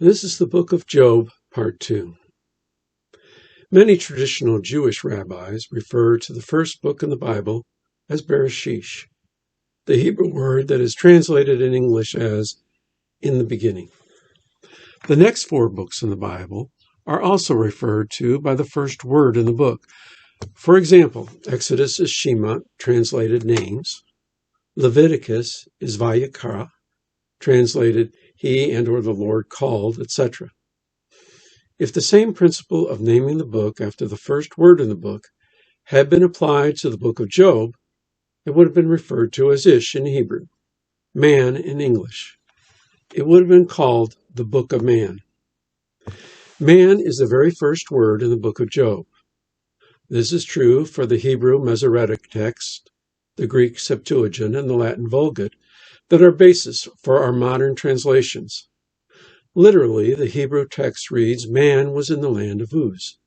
This is the book of Job, part 2. Many traditional Jewish rabbis refer to the first book in the Bible as Bereshit, the Hebrew word that is translated in English as in the beginning. The next 4 books in the Bible are also referred to by the first word in the book. For example, Exodus is Shema, translated names. Leviticus is Vayikra, translated he and or the Lord called, etc. If the same principle of naming the book after the first word in the book had been applied to the book of Job, it would have been referred to as Ish in Hebrew, man in English. It would have been called the Book of Man. Man is the very first word in the book of Job. This is true for the Hebrew Masoretic text, the Greek Septuagint, and the Latin Vulgate, that are basis for our modern translations. Literally, the Hebrew text reads, man was in the land of Uz.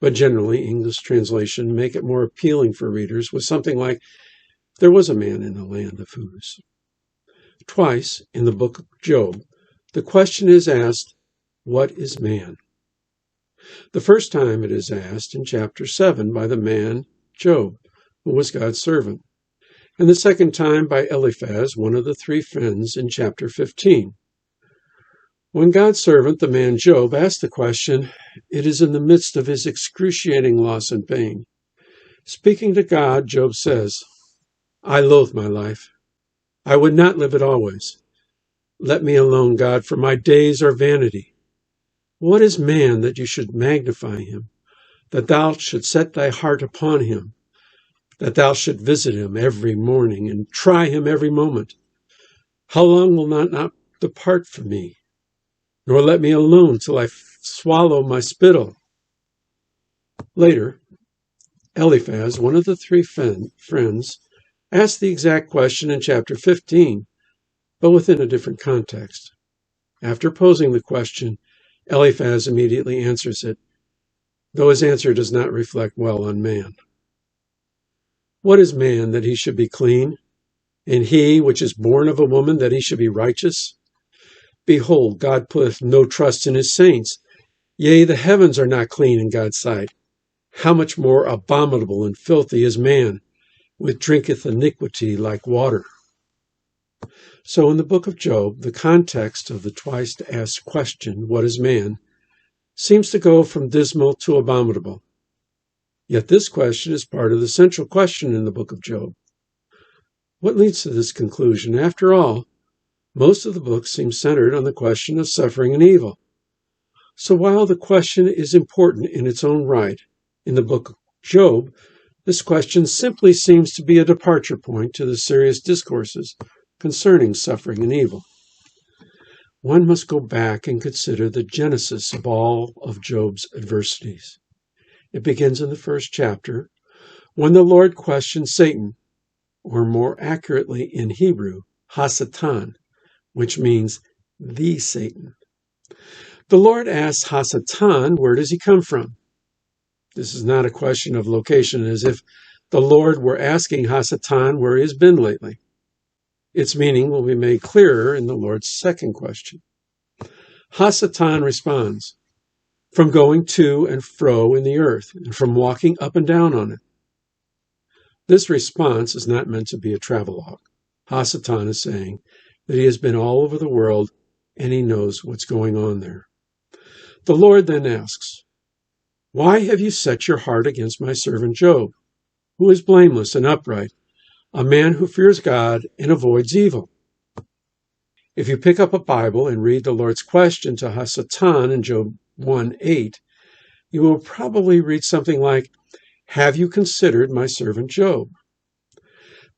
But generally, English translation make it more appealing for readers with something like, there was a man in the land of Uz. Twice in the book of Job, the question is asked, what is man? The first time it is asked in chapter 7 by the man Job, who was God's servant, and the second time by Eliphaz, one of the 3 friends, in chapter 15. When God's servant, the man Job, asked the question, it is in the midst of his excruciating loss and pain. Speaking to God, Job says, I loathe my life. I would not live it always. Let me alone, God, for my days are vanity. What is man that you should magnify him, that thou should set thy heart upon him, that thou should visit him every morning and try him every moment? How long will not depart from me, nor let me alone till I swallow my spittle? Later, Eliphaz, one of the 3 friends, asked the exact question in chapter 15, but within a different context. After posing the question, Eliphaz immediately answers it, though his answer does not reflect well on man. What is man that he should be clean, and he which is born of a woman that he should be righteous? Behold, God putteth no trust in his saints. Yea, the heavens are not clean in God's sight. How much more abominable and filthy is man, which drinketh iniquity like water. So in the book of Job, the context of the twice asked question, what is man, seems to go from dismal to abominable. Yet this question is part of the central question in the book of Job. What leads to this conclusion? After all, most of the book seems centered on the question of suffering and evil. So while the question is important in its own right, in the book of Job, this question simply seems to be a departure point to the serious discourses concerning suffering and evil. One must go back and consider the genesis of all of Job's adversities. It begins in the first chapter, when the Lord questions Satan, or more accurately in Hebrew, Hasatan, which means the Satan. The Lord asks Hasatan, where does he come from? This is not a question of location, as if the Lord were asking Hasatan where he has been lately. Its meaning will be made clearer in the Lord's second question. Hasatan responds, from going to and fro in the earth, and from walking up and down on it. This response is not meant to be a travelogue. Hasatan is saying that he has been all over the world and he knows what's going on there. The Lord then asks, why have you set your heart against my servant Job, who is blameless and upright, a man who fears God and avoids evil? If you pick up a Bible and read the Lord's question to Hasatan in Job 1:8, you will probably read something like, have you considered my servant Job?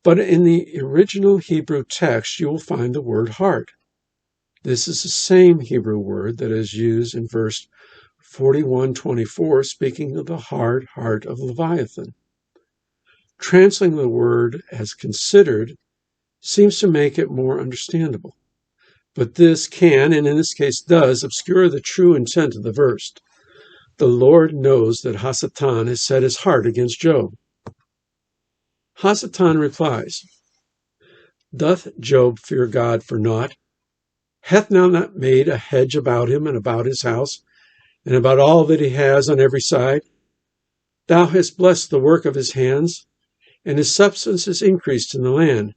But in the original Hebrew text, you will find the word heart. This is the same Hebrew word that is used in verse 41:24, speaking of the hard heart of Leviathan. Translating the word as considered seems to make it more understandable. But this can, and in this case does, obscure the true intent of the verse. The Lord knows that Hasatan has set his heart against Job. Hasatan replies, doth Job fear God for naught? Hath thou not made a hedge about him and about his house, and about all that he has on every side? Thou hast blessed the work of his hands, and his substance is increased in the land.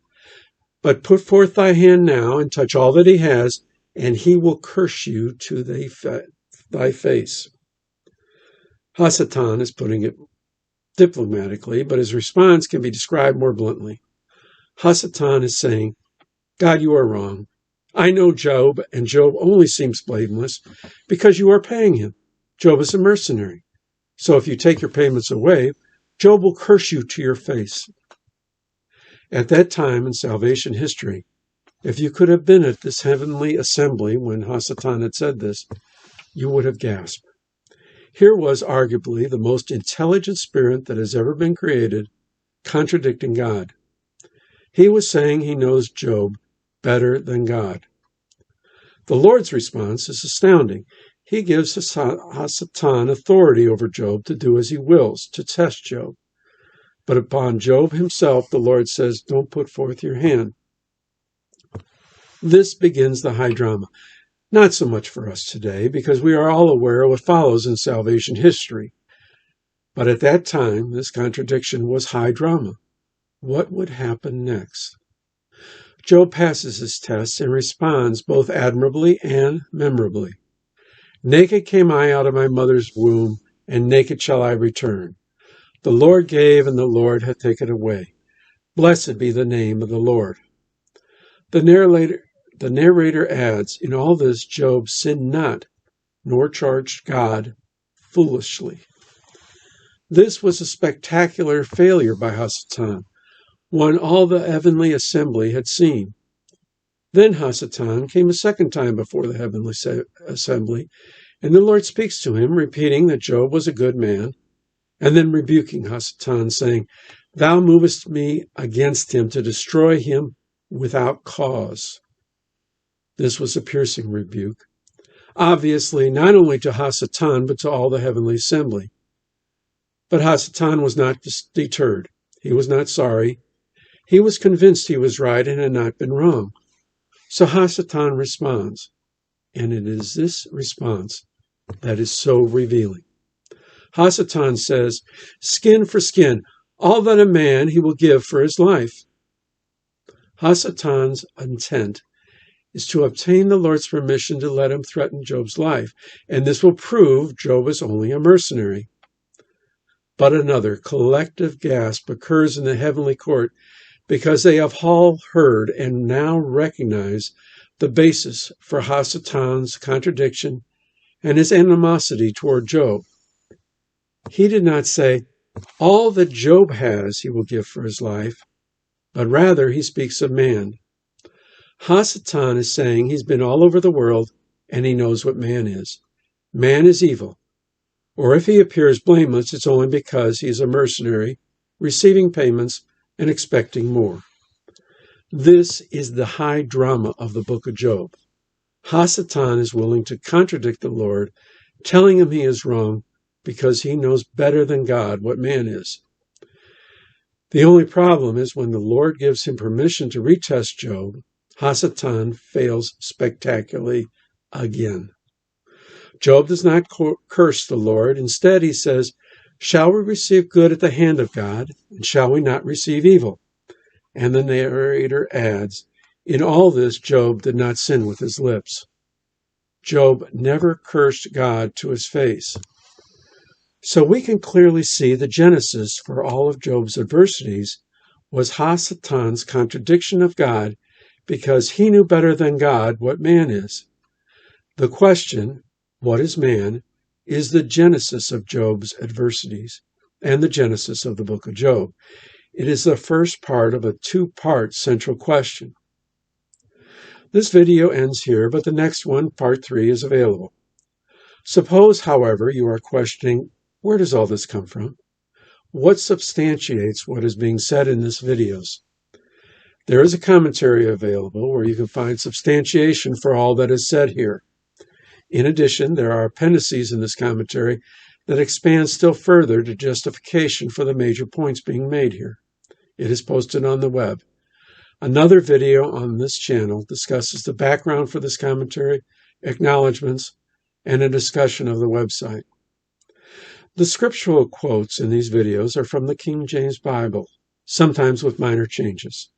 But put forth thy hand now, and touch all that he has, and he will curse you to thy face. Hasatan is putting it diplomatically, but his response can be described more bluntly. Hasatan is saying, God, you are wrong. I know Job, and Job only seems blameless because you are paying him. Job is a mercenary. So if you take your payments away, Job will curse you to your face. At that time in salvation history, if you could have been at this heavenly assembly when Hasatan had said this, you would have gasped. Here was arguably the most intelligent spirit that has ever been created, contradicting God. He was saying he knows Job better than God. The Lord's response is astounding. He gives Hasatan authority over Job to do as he wills, to test Job. But upon Job himself, the Lord says, don't put forth your hand. This begins the high drama. Not so much for us today, because we are all aware of what follows in salvation history. But at that time, this contradiction was high drama. What would happen next? Job passes his tests and responds both admirably and memorably. Naked came I out of my mother's womb, and naked shall I return. The Lord gave, and the Lord hath taken away. Blessed be the name of the Lord. The narrator adds, in all this Job sinned not, nor charged God foolishly. This was a spectacular failure by Hasatan, one all the heavenly assembly had seen. Then Hasatan came a second time before the heavenly assembly, and the Lord speaks to him, repeating that Job was a good man, and then rebuking Hasatan, saying, Thou movest me against him to destroy him without cause. This was a piercing rebuke, obviously not only to Hasatan, but to all the heavenly assembly. But Hasatan was not deterred. He was not sorry. He was convinced he was right and had not been wrong. So Hasatan responds, and it is this response that is so revealing. Hasatan says, skin for skin, all that a man he will give for his life. Hasatan's intent is to obtain the Lord's permission to let him threaten Job's life, and this will prove Job is only a mercenary. But another collective gasp occurs in the heavenly court because they have all heard and now recognize the basis for Hasatan's contradiction and his animosity toward Job. He did not say, all that Job has he will give for his life, but rather he speaks of man. Hasatan is saying he's been all over the world and he knows what man is. Man is evil. Or if he appears blameless, it's only because he is a mercenary, receiving payments and expecting more. This is the high drama of the book of Job. Hasatan is willing to contradict the Lord, telling him he is wrong because he knows better than God what man is. The only problem is when the Lord gives him permission to retest Job, Hasatan fails spectacularly again. Job does not curse the Lord. Instead, he says, shall we receive good at the hand of God, and shall we not receive evil? And the narrator adds, in all this, Job did not sin with his lips. Job never cursed God to his face. So we can clearly see the genesis for all of Job's adversities was Hasatan's contradiction of God because he knew better than God what man is. The question, what is man, is the genesis of Job's adversities and the genesis of the book of Job. It is the first part of a two-part central question. This video ends here, but the next one, part 3, is available. Suppose, however, you are questioning, where does all this come from? What substantiates what is being said in these videos? There is a commentary available where you can find substantiation for all that is said here. In addition, there are appendices in this commentary that expand still further to justification for the major points being made here. It is posted on the web. Another video on this channel discusses the background for this commentary, acknowledgments, and a discussion of the website. The scriptural quotes in these videos are from the King James Bible, sometimes with minor changes.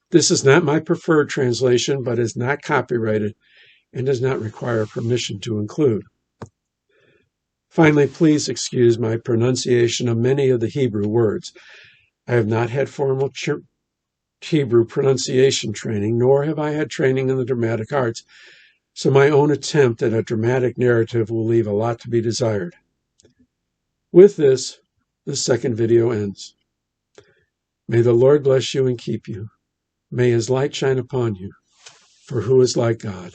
This is not my preferred translation, but is not copyrighted and does not require permission to include. Finally, please excuse my pronunciation of many of the Hebrew words. I have not had formal Hebrew pronunciation training, nor have I had training in the dramatic arts, so my own attempt at a dramatic narrative will leave a lot to be desired. With this, the second video ends. May the Lord bless you and keep you. May his light shine upon you, for who is like God?